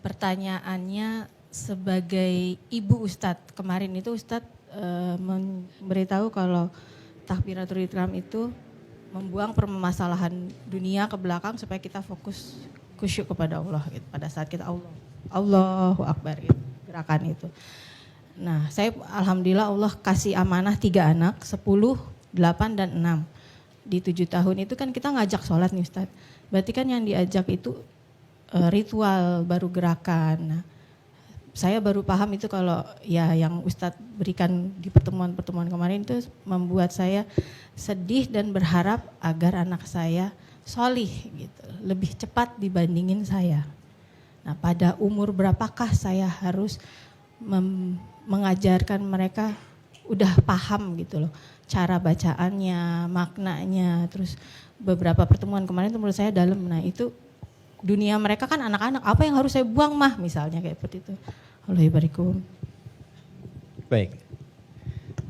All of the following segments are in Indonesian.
Pertanyaannya sebagai ibu Ustadz, kemarin itu Ustadz memberitahu kalau takbiratul ihram itu membuang permasalahan dunia ke belakang supaya kita fokus khusyuk kepada Allah gitu. Pada saat kita Allahu Akbar gitu, gerakan itu. Nah, saya alhamdulillah Allah kasih amanah 3 anak, 10, 8 dan 6. Di 7 tahun itu kan kita ngajak sholat nih Ustadz. Berarti kan yang diajak itu ritual baru gerakan. Nah, saya baru paham itu kalau ya yang Ustadz berikan di pertemuan-pertemuan kemarin itu membuat saya sedih dan berharap agar anak saya solih gitu, lebih cepat dibandingin saya. Nah, pada umur berapakah saya harus mengajarkan mereka udah paham gitu loh, cara bacaannya, maknanya, terus beberapa pertemuan kemarin itu menurut saya dalam. Nah, itu dunia mereka kan anak-anak, apa yang harus saya buang mah misalnya kayak seperti itu. Waalaikumsalam. Baik.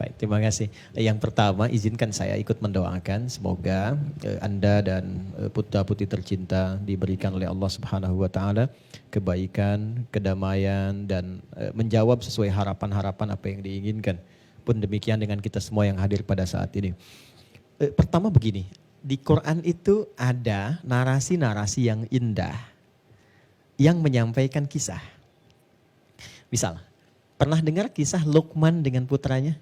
Baik, terima kasih. Yang pertama izinkan saya ikut mendoakan semoga Anda dan putra-putri tercinta diberikan oleh Allah Subhanahu wa taala kebaikan, kedamaian dan menjawab sesuai harapan-harapan apa yang diinginkan. Pun demikian dengan kita semua yang hadir pada saat ini. Pertama begini, di Quran itu ada narasi-narasi yang indah yang menyampaikan kisah. Misal, pernah dengar kisah Luqman dengan putranya?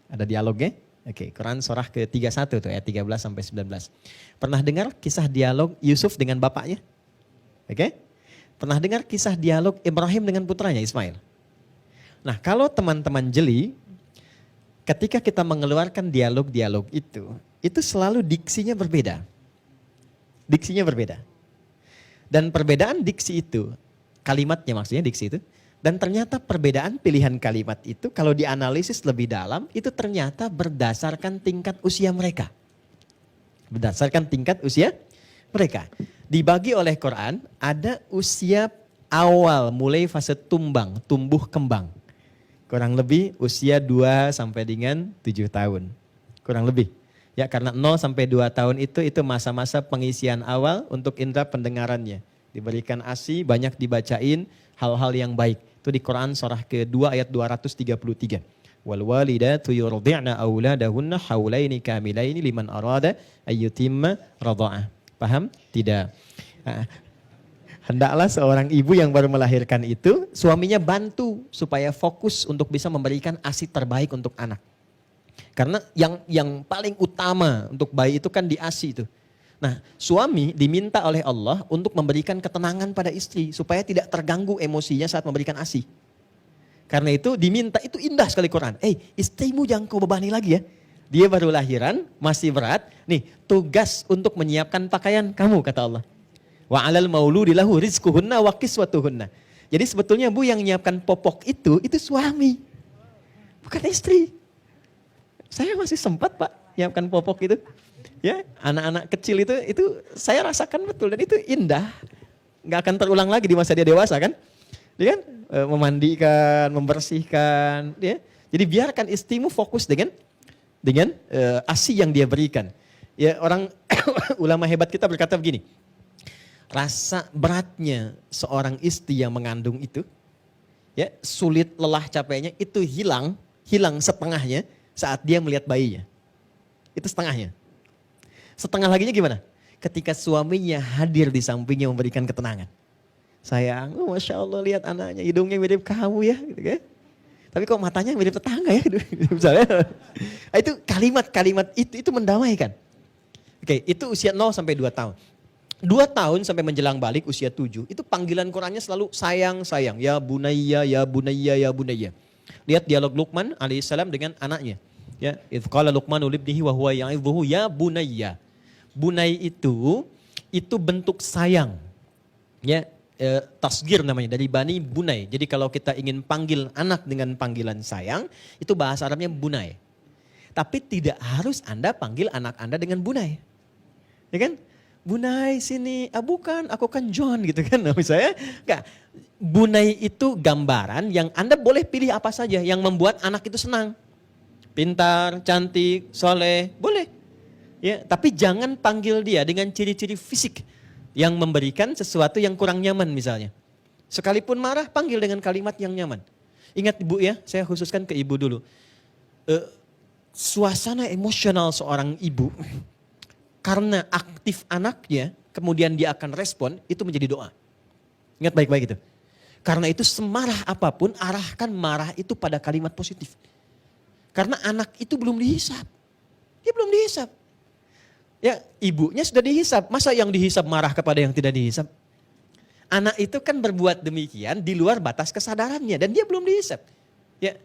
Ada dialognya? Oke, Quran surah ke-31 tuh ayat 13 sampai 19. Pernah dengar kisah dialog Yusuf dengan bapaknya? Oke? Pernah dengar kisah dialog Ibrahim dengan putranya Ismail? Nah, kalau teman-teman jeli, ketika kita mengeluarkan dialog-dialog itu selalu diksinya berbeda. Diksinya berbeda. Dan perbedaan diksi itu, kalimatnya maksudnya diksi itu, dan ternyata perbedaan pilihan kalimat itu kalau dianalisis lebih dalam, itu ternyata berdasarkan tingkat usia mereka. Berdasarkan tingkat usia mereka. Dibagi oleh Quran, ada usia awal mulai fase tumbuh kembang. Kurang lebih usia 2 sampai dengan 7 tahun. Kurang lebih. Ya, karena 0 sampai 2 tahun itu masa-masa pengisian awal untuk indera pendengarannya. Diberikan ASI, banyak dibacain hal-hal yang baik. Itu di Quran surah ke-2 ayat 233. Wal walidatu yurdi'na auladahunna haulaini kamilaini liman arada ayyutimma radha'ah. Paham? Tidak. Hendaklah seorang ibu yang baru melahirkan itu, suaminya bantu supaya fokus untuk bisa memberikan ASI terbaik untuk anak. Karena yang paling utama untuk bayi itu kan di ASI itu. Nah, suami diminta oleh Allah untuk memberikan ketenangan pada istri supaya tidak terganggu emosinya saat memberikan ASI. Karena itu diminta, itu indah sekali Quran. Istrimu jangan kau bebani lagi ya. Dia baru lahiran, masih berat. Nih, tugas untuk menyiapkan pakaian kamu kata Allah. Wa 'alal mauludi lahu rizquhunna wa kiswatuhunna. Jadi sebetulnya Bu yang menyiapkan popok itu suami. Bukan istri. Saya masih sempat Pak menyiapkan popok itu. Ya, anak-anak kecil itu saya rasakan betul dan itu indah. Enggak akan terulang lagi di masa dia dewasa kan? Dia kan memandikan, membersihkan, ya. Jadi biarkan istrimu fokus dengan ASI yang dia berikan. Ya, orang ulama hebat kita berkata begini. Rasa beratnya seorang istri yang mengandung itu, ya, sulit, lelah, capeknya itu hilang setengahnya saat dia melihat bayinya. Itu setengahnya. Setengah laginya gimana? Ketika suaminya hadir di sampingnya memberikan ketenangan. Sayang, Masya Allah lihat anaknya, hidungnya mirip kamu ya. Gitu kan? Tapi kok matanya mirip tetangga ya. Misalnya. Itu kalimat-kalimat itu mendamaikan. Oke, itu usia 0 sampai 2 tahun. 2 tahun sampai menjelang balik usia 7, itu panggilan Qurannya selalu sayang, sayang. Ya bunayya, ya bunayya, ya bunayya. Lihat dialog Luqman alaihissalam dengan anaknya. Ya, idz qala Luqmanu libnihi wa huwa ya'idhuhu ya bunayya. Bunay itu bentuk sayang. Ya, tasgir namanya dari bani bunay. Jadi kalau kita ingin panggil anak dengan panggilan sayang, itu bahasa Arabnya bunay. Tapi tidak harus Anda panggil anak Anda dengan bunay. Ya kan? Bunay sini, bukan, aku kan John gitu kan. Nah, misalnya, enggak. Bunay itu gambaran yang Anda boleh pilih apa saja yang membuat anak itu senang. Pintar, cantik, soleh, boleh. Ya, tapi jangan panggil dia dengan ciri-ciri fisik yang memberikan sesuatu yang kurang nyaman misalnya. Sekalipun marah, panggil dengan kalimat yang nyaman. Ingat ibu ya, saya khususkan ke ibu dulu. Suasana emosional seorang ibu, karena aktif anaknya, kemudian dia akan respon, itu menjadi doa. Ingat baik-baik itu. Karena itu semarah apapun, arahkan marah itu pada kalimat positif. Karena anak itu belum dihisap. Dia belum dihisap. Ya, ibunya sudah dihisap. Masa yang dihisap marah kepada yang tidak dihisap? Anak itu kan berbuat demikian di luar batas kesadarannya dan dia belum dihisap. Ya,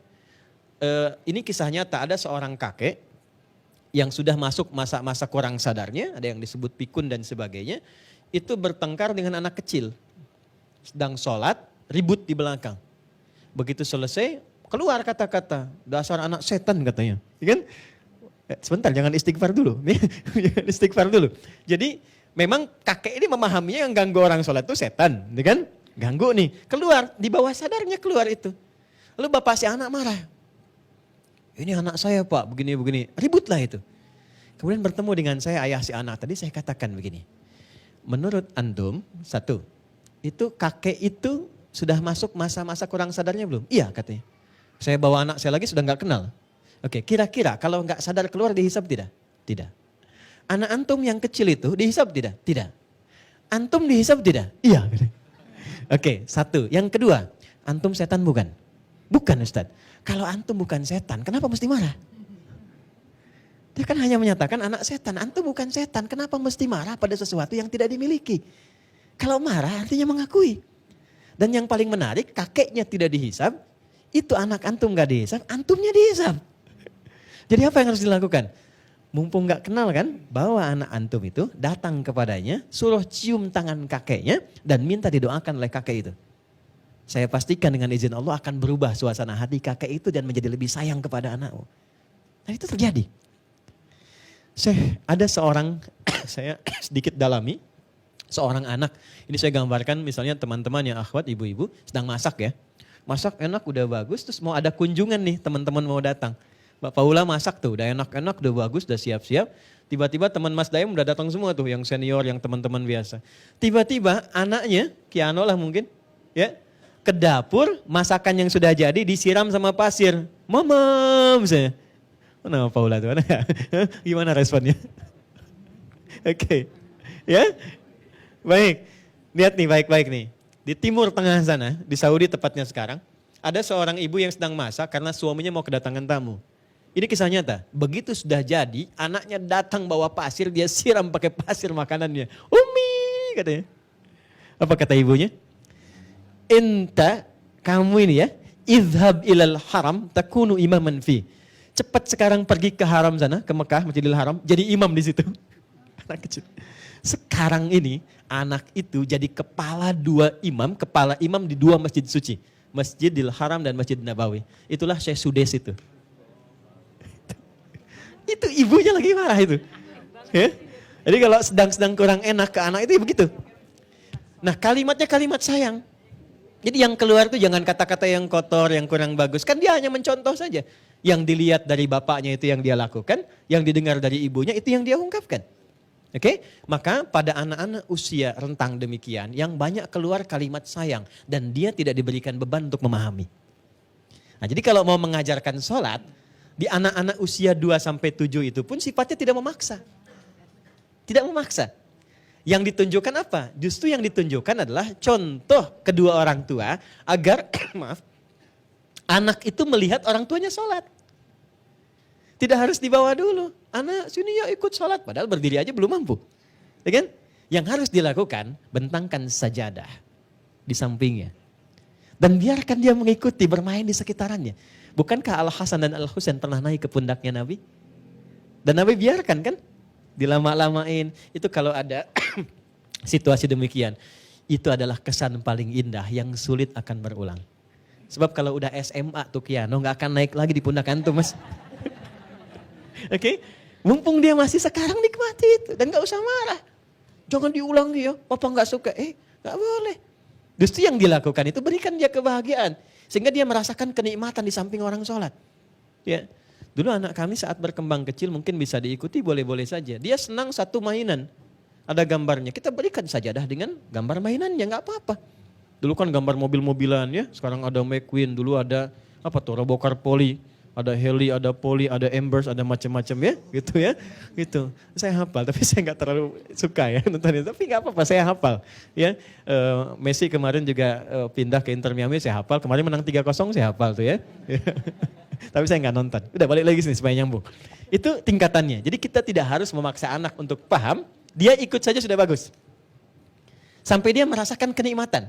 ini kisah nyata, ada seorang kakek yang sudah masuk masa-masa kurang sadarnya, ada yang disebut pikun dan sebagainya, itu bertengkar dengan anak kecil. Sedang sholat, ribut di belakang. Begitu selesai, keluar kata-kata, dasar anak setan katanya. Ya kan? Sebentar, jangan istighfar dulu. Jangan istighfar dulu. Jadi memang kakek ini memahaminya yang ganggu orang sholat itu setan. Ya kan? Ganggu nih. Keluar, di bawah sadarnya keluar itu. Lalu bapak si anak marah. Ini anak saya pak, begini-begini. Ributlah itu. Kemudian bertemu dengan saya, ayah si anak. Tadi saya katakan begini. Menurut antum, satu, itu kakek itu sudah masuk masa-masa kurang sadarnya belum? Iya katanya. Saya bawa anak saya lagi sudah nggak kenal. Oke, kira-kira kalau nggak sadar keluar dihisap tidak? Tidak. Anak antum yang kecil itu dihisap tidak? Tidak. Antum dihisap tidak? Iya. Oke, satu. Yang kedua, antum setan bukan? Bukan Ustaz. Kalau antum bukan setan, kenapa mesti marah? Dia kan hanya menyatakan anak setan, antum bukan setan, kenapa mesti marah pada sesuatu yang tidak dimiliki? Kalau marah artinya mengakui. Dan yang paling menarik, kakeknya tidak dihisap, itu anak antum gak dihisap, antumnya dihisap. Jadi apa yang harus dilakukan? Mumpung gak kenal kan, bawa anak antum itu, datang kepadanya, suruh cium tangan kakeknya, dan minta didoakan oleh kakek itu. Saya pastikan dengan izin Allah akan berubah suasana hati kakek itu dan menjadi lebih sayang kepada anakmu. Dan itu terjadi. Ada seorang, saya sedikit dalami, seorang anak, ini saya gambarkan misalnya teman-teman yang akhwat, ibu-ibu sedang masak ya. Masak enak udah bagus, terus mau ada kunjungan nih teman-teman mau datang. Mbak Paula masak tuh, udah enak-enak, udah bagus, udah siap-siap. Tiba-tiba teman Mas Daim udah datang semua tuh, yang senior, yang teman-teman biasa. Tiba-tiba anaknya, Kiano lah mungkin, ya ke dapur, masakan yang sudah jadi disiram sama pasir. Mamam saya. Mana Paula tuh? Gimana responnya? Oke. Ya. Baik, lihat nih baik-baik nih. Di timur tengah sana, di Saudi tepatnya sekarang, ada seorang ibu yang sedang masak karena suaminya mau kedatangan tamu. Ini kisah nyata, begitu sudah jadi, anaknya datang bawa pasir, dia siram pakai pasir makanannya. Umi katanya. Apa kata ibunya? Inta, kamu ini ya, idhab ilal haram takunu imaman fi. Cepat sekarang pergi ke haram sana, ke Mekah, Masjidil Haram, jadi imam di situ. Anak kecil. Sekarang ini anak itu jadi kepala imam di dua masjid suci. Masjidil Haram dan Masjid Nabawi. Itulah Syekh Sudes itu. Itu ibunya lagi marah itu. Ya? Jadi kalau sedang kurang enak ke anak itu begitu. Nah kalimatnya kalimat sayang. Jadi yang keluar itu jangan kata-kata yang kotor, yang kurang bagus. Kan dia hanya mencontoh saja. Yang dilihat dari bapaknya itu yang dia lakukan. Yang didengar dari ibunya itu yang dia ungkapkan. Oke, maka pada anak-anak usia rentang demikian yang banyak keluar kalimat sayang dan dia tidak diberikan beban untuk memahami. Nah, jadi kalau mau mengajarkan sholat di anak-anak usia 2-7 itu pun sifatnya tidak memaksa. Tidak memaksa. Yang ditunjukkan apa? Justru yang ditunjukkan adalah contoh kedua orang tua agar maaf, anak itu melihat orang tuanya sholat. Tidak harus dibawa dulu. Anak sini ya ikut sholat. Padahal berdiri aja belum mampu. Ya kan? Yang harus dilakukan, bentangkan sajadah di sampingnya. Dan biarkan dia mengikuti, bermain di sekitarannya. Bukankah Al-Hasan dan Al-Husain pernah naik ke pundaknya Nabi? Dan Nabi biarkan kan? Dilama-lamain. Itu kalau ada situasi demikian. Itu adalah kesan paling indah yang sulit akan berulang. Sebab kalau udah SMA tuh Kiano gak akan naik lagi di pundak antum mas. Oke, mumpung dia masih sekarang nikmati itu dan gak usah marah. Jangan diulang dia, papa gak suka. Gak boleh. Justru yang dilakukan itu berikan dia kebahagiaan. Sehingga dia merasakan kenikmatan di samping orang sholat. Ya, dulu anak kami saat berkembang kecil mungkin bisa diikuti boleh-boleh saja. Dia senang satu mainan, ada gambarnya. Kita berikan sajadah dengan gambar mainannya, gak apa-apa. Dulu kan gambar mobil-mobilan ya, sekarang ada McQueen, dulu ada apa tuh, Robocar Poli, ada Heli, ada Poli, ada Embers, ada macam-macam ya, gitu ya. Gitu. Saya hafal, tapi saya nggak terlalu suka ya nonton itu, tapi nggak apa-apa, saya hafal. Ya, Messi kemarin juga pindah ke Inter Miami, saya hafal. Kemarin menang 3-0, saya hafal tuh ya. Tapi saya nggak nonton. Udah balik lagi sini supaya nyambung. Itu tingkatannya. Jadi kita tidak harus memaksa anak untuk paham, dia ikut saja sudah bagus. Sampai dia merasakan kenikmatan.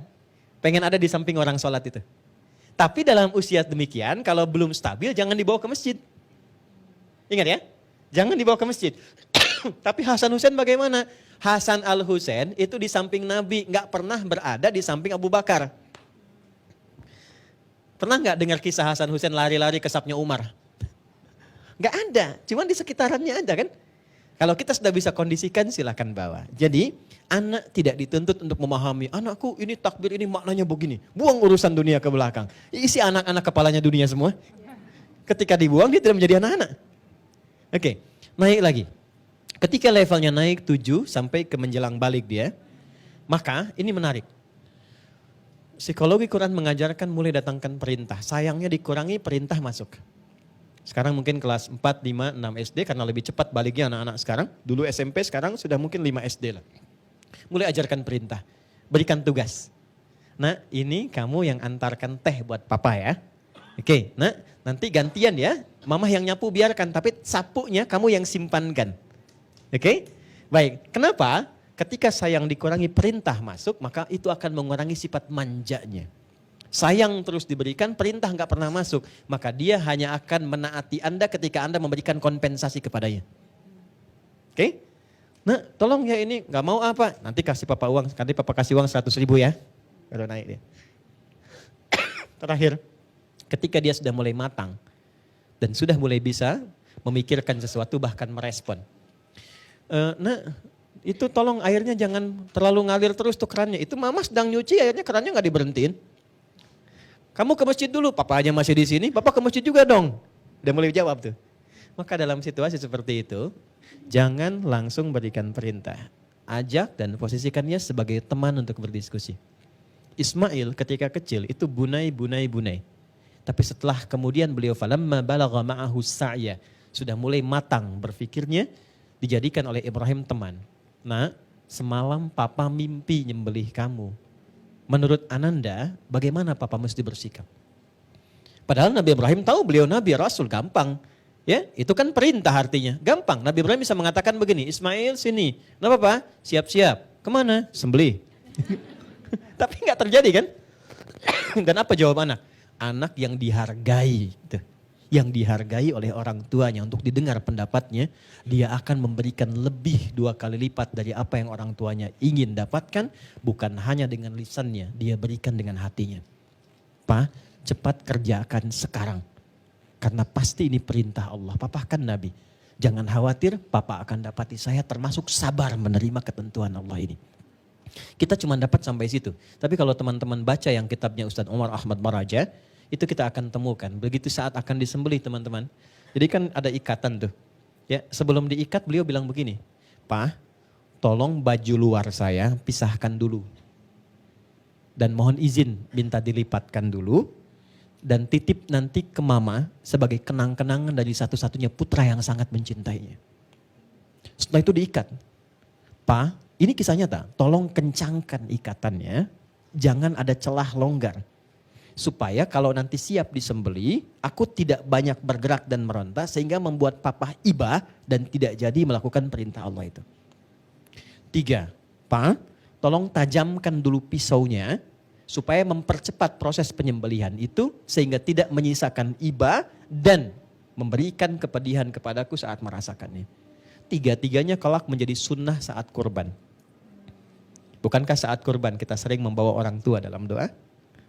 Pengen ada di samping orang sholat itu. Tapi dalam usia demikian, kalau belum stabil jangan dibawa ke masjid. Ingat ya, jangan dibawa ke masjid. Tapi Hasan Hussein bagaimana? Hasan al-Hussein itu di samping Nabi, nggak pernah berada di samping Abu Bakar. Pernah nggak dengar kisah Hasan Hussein lari-lari ke sapnya Umar? Nggak ada, cuma di sekitarannya aja kan. Kalau kita sudah bisa kondisikan silahkan bawa. Jadi anak tidak dituntut untuk memahami, anakku ini takbir ini maknanya begini. Buang urusan dunia ke belakang. Isi anak-anak kepalanya dunia semua. Ketika dibuang dia tidak menjadi anak-anak. Oke, naik lagi. Ketika levelnya naik 7 sampai ke menjelang balik dia, maka ini menarik. Psikologi Quran mengajarkan mulai datangkan perintah. Sayangnya dikurangi perintah masuk. Sekarang mungkin kelas 4, 5, 6 SD karena lebih cepat baliknya anak-anak sekarang. Dulu SMP, sekarang sudah mungkin 5 SD lah. Mulai ajarkan perintah, berikan tugas. Nah ini kamu yang antarkan teh buat papa ya. Oke, nah nanti gantian ya. Mama yang nyapu biarkan, tapi sapunya kamu yang simpankan. Oke, baik. Kenapa? Ketika sayang dikurangi perintah masuk, maka itu akan mengurangi sifat manjanya. Sayang terus diberikan, perintah nggak pernah masuk. Maka dia hanya akan menaati Anda ketika Anda memberikan kompensasi kepadanya. Oke? Nah tolong ya ini nggak mau apa, nanti kasih papa uang, nanti papa kasih uang 100.000 ya. Baru naik dia. Terakhir, ketika dia sudah mulai matang dan sudah mulai bisa memikirkan sesuatu bahkan merespon. Nah itu tolong airnya jangan terlalu ngalir terus tuh kerannya. Itu mama sedang nyuci airnya kerannya nggak diberhentiin. Kamu ke masjid dulu, papa aja masih di sini, papa ke masjid juga dong. Udah mulai jawab tuh. Maka dalam situasi seperti itu, jangan langsung berikan perintah. Ajak dan posisikannya sebagai teman untuk berdiskusi. Ismail ketika kecil itu bunai. Tapi setelah kemudian beliau falamma balagha ma'ahu sa'ya, sudah mulai matang berfikirnya, dijadikan oleh Ibrahim teman. Nah, semalam papa mimpi nyembelih kamu. Menurut Ananda, bagaimana papa mesti bersikap? Padahal Nabi Ibrahim tahu beliau Nabi Rasul, gampang. Ya, itu kan perintah artinya. Gampang, Nabi Ibrahim bisa mengatakan begini, Ismail sini. Kenapa Pak? Siap-siap. Kemana? Sembelih. Tapi nggak terjadi kan? Dan apa jawab anak? Anak yang dihargai. Yang dihargai oleh orang tuanya untuk didengar pendapatnya, dia akan memberikan lebih 2 kali lipat dari apa yang orang tuanya ingin dapatkan, bukan hanya dengan lisannya, dia berikan dengan hatinya. Pak, cepat kerjakan sekarang. Karena pasti ini perintah Allah, papa kan Nabi. Jangan khawatir, papa akan dapati saya termasuk sabar menerima ketentuan Allah ini. Kita cuma dapat sampai situ. Tapi kalau teman-teman baca yang kitabnya Ustadz Umar Ahmad Maraja, itu kita akan temukan. Begitu saat akan disembelih teman-teman. Jadi kan ada ikatan tuh. Ya, sebelum diikat beliau bilang begini, Pak, tolong baju luar saya pisahkan dulu. Dan mohon izin minta dilipatkan dulu. Dan titip nanti ke mama sebagai kenang-kenangan dari satu-satunya putra yang sangat mencintainya. Setelah itu diikat. Pak, ini kisah nyata, tolong kencangkan ikatannya. Jangan ada celah longgar. Supaya kalau nanti siap disembeli, aku tidak banyak bergerak dan meronta sehingga membuat papa iba dan tidak jadi melakukan perintah Allah itu. 3, Pak, tolong tajamkan dulu pisaunya supaya mempercepat proses penyembelihan itu sehingga tidak menyisakan iba dan memberikan kepedihan kepadaku saat merasakannya. 3-tiganya kelak menjadi sunnah saat kurban. Bukankah saat kurban kita sering membawa orang tua dalam doa?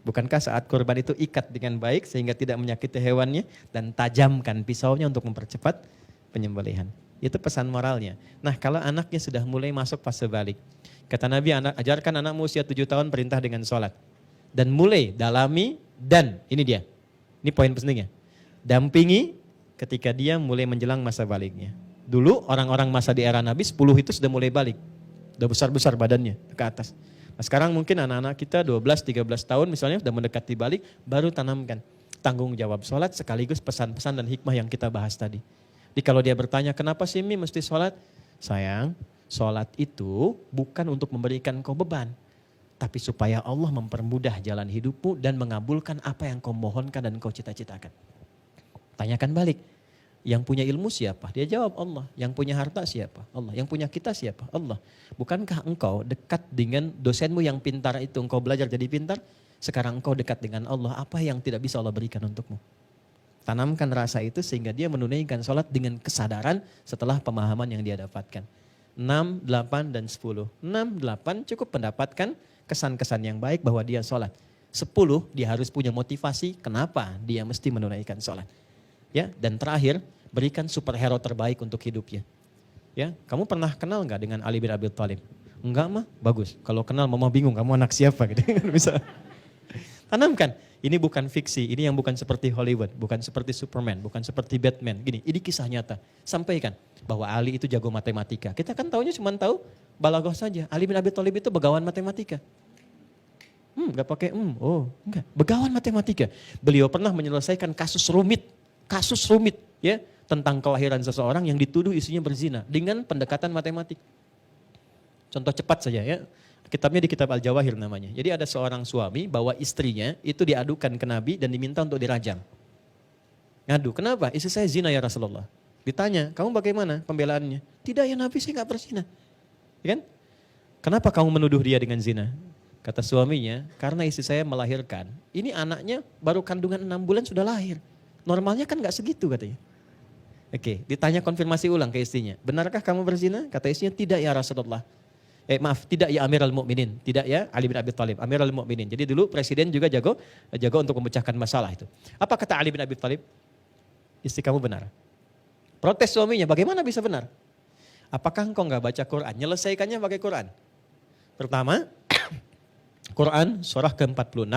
Bukankah saat kurban itu ikat dengan baik sehingga tidak menyakiti hewannya dan tajamkan pisaunya untuk mempercepat penyembelihan. Itu pesan moralnya. Nah kalau anaknya sudah mulai masuk fase balik. Kata Nabi, ajarkan anakmu usia 7 tahun perintah dengan sholat. Dan mulai dalami dan ini dia. Ini poin pentingnya. Dampingi ketika dia mulai menjelang masa baliknya. Dulu orang-orang masa di era Nabi 10 itu sudah mulai balik. Udah besar-besar badannya ke atas. Nah, sekarang mungkin anak-anak kita 12-13 tahun misalnya sudah mendekati balik, baru tanamkan tanggung jawab sholat sekaligus pesan-pesan dan hikmah yang kita bahas tadi. Jadi kalau dia bertanya, kenapa sih Mi mesti sholat? Sayang, sholat itu bukan untuk memberikan kau beban, tapi supaya Allah mempermudah jalan hidupmu dan mengabulkan apa yang kau mohonkan dan kau cita-citakan. Tanyakan balik, yang punya ilmu siapa? Dia jawab Allah. Yang punya harta siapa? Allah. Yang punya kita siapa? Allah. Bukankah engkau dekat dengan dosenmu yang pintar itu, engkau belajar jadi pintar? Sekarang engkau dekat dengan Allah, apa yang tidak bisa Allah berikan untukmu? Tanamkan rasa itu sehingga dia menunaikan sholat dengan kesadaran setelah pemahaman yang dia dapatkan. 6, 8, dan 10. 6, 8 cukup mendapatkan kesan-kesan yang baik bahwa dia sholat. 10 dia harus punya motivasi kenapa dia mesti menunaikan sholat. Ya, dan terakhir berikan superhero terbaik untuk hidupnya. Ya, kamu pernah kenal nggak dengan Ali bin Abi Thalib? Enggak mah, bagus. Kalau kenal mama bingung kamu anak siapa gitu. Bisa. Tanamkan. Ini bukan fiksi, ini yang bukan seperti Hollywood, bukan seperti Superman, bukan seperti Batman. Gini, ini kisah nyata. Sampaikan bahwa Ali itu jago matematika. Kita kan taunya cuma tahu balaghah saja. Ali bin Abi Thalib itu begawan matematika. Enggak pakai enggak. Begawan matematika. Beliau pernah menyelesaikan kasus rumit ya, tentang kelahiran seseorang yang dituduh isinya berzina dengan pendekatan matematik. Contoh cepat saja ya. Kitabnya di kitab Al-Jawahir namanya. Jadi ada seorang suami bawa istrinya itu diadukan ke Nabi dan diminta untuk dirajam. Ngadu, kenapa? Istri saya zina ya Rasulullah. Ditanya, kamu bagaimana pembelaannya? Tidak ya Nabi, saya gak berzina. Ya kan? Kenapa kamu menuduh dia dengan zina? Kata suaminya, karena istri saya melahirkan. Ini anaknya baru kandungan 6 bulan sudah lahir. Normalnya kan gak segitu katanya. Oke, ditanya konfirmasi ulang ke istrinya. Benarkah kamu berzina? Kata istrinya, tidak ya Rasulullah. Tidak ya Amirul Mukminin, tidak ya Ali bin Abi Thalib, Amirul Mukminin. Jadi dulu presiden juga jago untuk memecahkan masalah itu. Apa kata Ali bin Abi Thalib? Istri kamu benar. Protes suaminya, bagaimana bisa benar? Apakah engkau enggak baca Quran? Nyelesaikannya pakai Quran. Pertama, Quran surah ke-46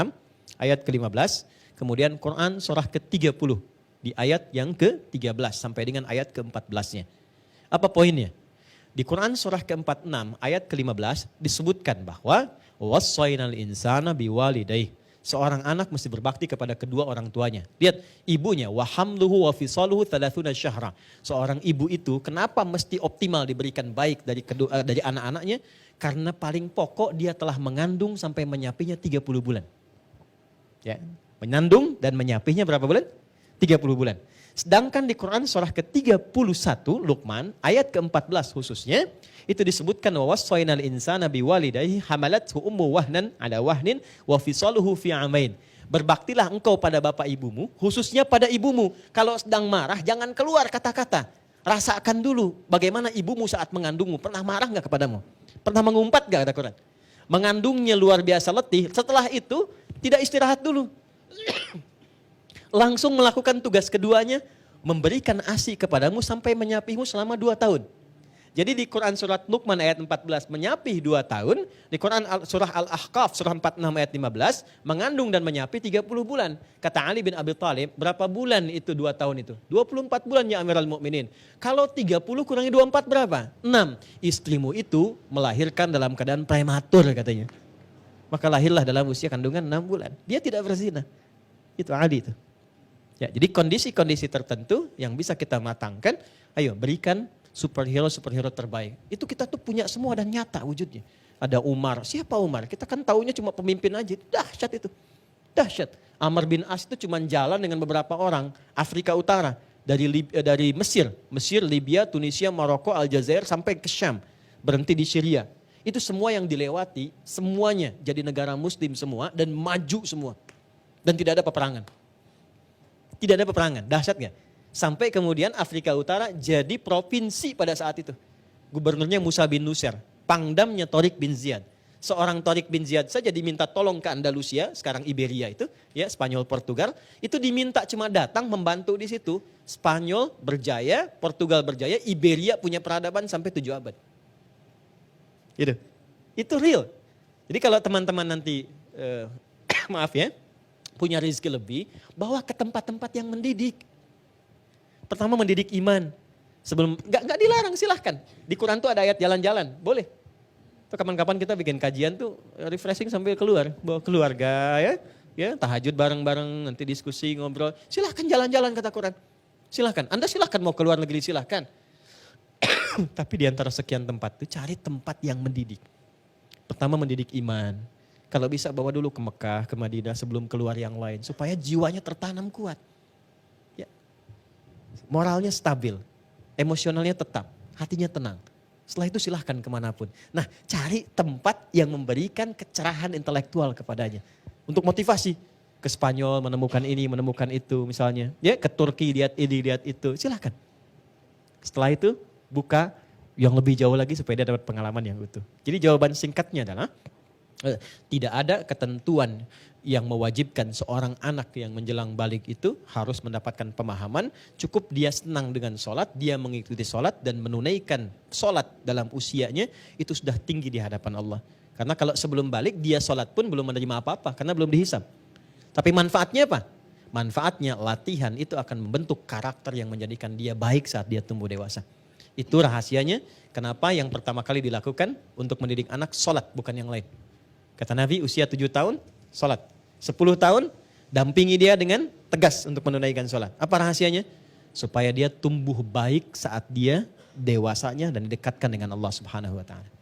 ayat ke-15, kemudian Quran surah ke-30 di ayat yang ke-13 sampai dengan ayat ke-14-nya. Apa poinnya? Di Quran surah ke-46 ayat ke-15 disebutkan bahwa wassaynal insana biwalidayhi. Seorang anak mesti berbakti kepada kedua orang tuanya. Lihat, ibunya wa hamluhu wa fisaluhu 30 syahra. Seorang ibu itu kenapa mesti optimal diberikan baik dari anak-anaknya? Karena paling pokok dia telah mengandung sampai menyapinya 30 bulan. Ya, mengandung dan menyapinya berapa bulan? 30 bulan. Sedangkan di Quran surah ke-31 Luqman ayat ke-14 khususnya itu disebutkan wa wassaynal insana biwalidayhi hamalathu ummu wahnan ala wahnin wa fisaluhu fi amain. Berbaktilah engkau pada bapak ibumu, khususnya pada ibumu. Kalau sedang marah jangan keluar kata-kata. Rasakan dulu bagaimana ibumu saat mengandungmu. Pernah marah enggak kepadamu? Pernah mengumpat enggak kata Quran? Mengandungnya luar biasa letih, setelah itu tidak istirahat dulu. Langsung melakukan tugas keduanya, memberikan ASI kepadamu sampai menyapimu selama 2 tahun. Jadi di Quran surat Luqman ayat 14 menyapih 2 tahun, di Quran surah Al-Ahqaf surah 46 ayat 15 mengandung dan menyapi 30 bulan. Kata Ali bin Abi Thalib, berapa bulan itu 2 tahun itu? 24 bulan ya Amirul Mukminin. Kalau 30 kurangi 24 berapa? 6. Istrimu itu melahirkan dalam keadaan prematur katanya. Maka lahirlah dalam usia kandungan 6 bulan. Dia tidak berzina. Itu Ali itu. Ya, jadi kondisi-kondisi tertentu yang bisa kita matangkan, ayo berikan superhero terbaik. Itu kita tuh punya semua dan nyata wujudnya. Ada Umar, siapa Umar? Kita kan taunya cuma pemimpin aja, dahsyat itu. Dahsyat. Amr bin As itu cuma jalan dengan beberapa orang, Afrika Utara, dari Mesir, Libya, Tunisia, Maroko, Aljazair sampai ke Syam, berhenti di Syria. Itu semua yang dilewati, semuanya jadi negara muslim semua dan maju semua. Dan tidak ada peperangan. Tidak ada peperangan, dahsyat gak? Sampai kemudian Afrika Utara jadi provinsi pada saat itu. Gubernurnya Musa bin Nusair, pangdamnya Tariq bin Ziyad. Seorang Tariq bin Ziyad saja diminta tolong ke Andalusia, sekarang Iberia itu, ya Spanyol, Portugal. Itu diminta cuma datang membantu di situ. Spanyol berjaya, Portugal berjaya, Iberia punya peradaban sampai 7 abad. Gitu. Itu real. Jadi kalau teman-teman nanti, maaf ya, punya rezeki lebih, bawa ke tempat-tempat yang mendidik. Pertama mendidik iman. Sebelum nggak dilarang silahkan. Di Quran tuh ada ayat jalan-jalan, boleh. Tuh kapan-kapan kita bikin kajian tuh refreshing sambil keluar, bawa keluarga ya tahajud bareng-bareng, nanti diskusi, ngobrol. Silahkan jalan-jalan kata Quran. Silahkan, Anda silahkan mau keluar negeri silahkan. Tapi di antara sekian tempat tuh cari tempat yang mendidik. Pertama mendidik iman. Kalau bisa bawa dulu ke Mekah, ke Madinah sebelum keluar yang lain. Supaya jiwanya tertanam kuat. Ya. Moralnya stabil, emosionalnya tetap, hatinya tenang. Setelah itu silahkan kemanapun. Nah, cari tempat yang memberikan kecerahan intelektual kepadanya. Untuk motivasi. Ke Spanyol menemukan ini, menemukan itu misalnya. Ya, ke Turki lihat ini, lihat itu. Silahkan. Setelah itu buka yang lebih jauh lagi supaya dia dapat pengalaman yang utuh. Jadi jawaban singkatnya adalah tidak ada ketentuan yang mewajibkan seorang anak yang menjelang balik itu harus mendapatkan pemahaman. Cukup dia senang dengan sholat, dia mengikuti sholat dan menunaikan sholat dalam usianya, itu sudah tinggi di hadapan Allah. Karena kalau sebelum balik dia sholat pun belum menerima apa-apa karena belum dihisab. Tapi manfaatnya apa? Manfaatnya latihan itu akan membentuk karakter yang menjadikan dia baik saat dia tumbuh dewasa. Itu rahasianya kenapa yang pertama kali dilakukan untuk mendidik anak sholat bukan yang lain. Kata Nabi usia 7 tahun sholat. 10 tahun dampingi dia dengan tegas untuk menunaikan sholat. Apa rahasianya? Supaya dia tumbuh baik saat dia dewasanya dan didekatkan dengan Allah Subhanahu wa ta'ala.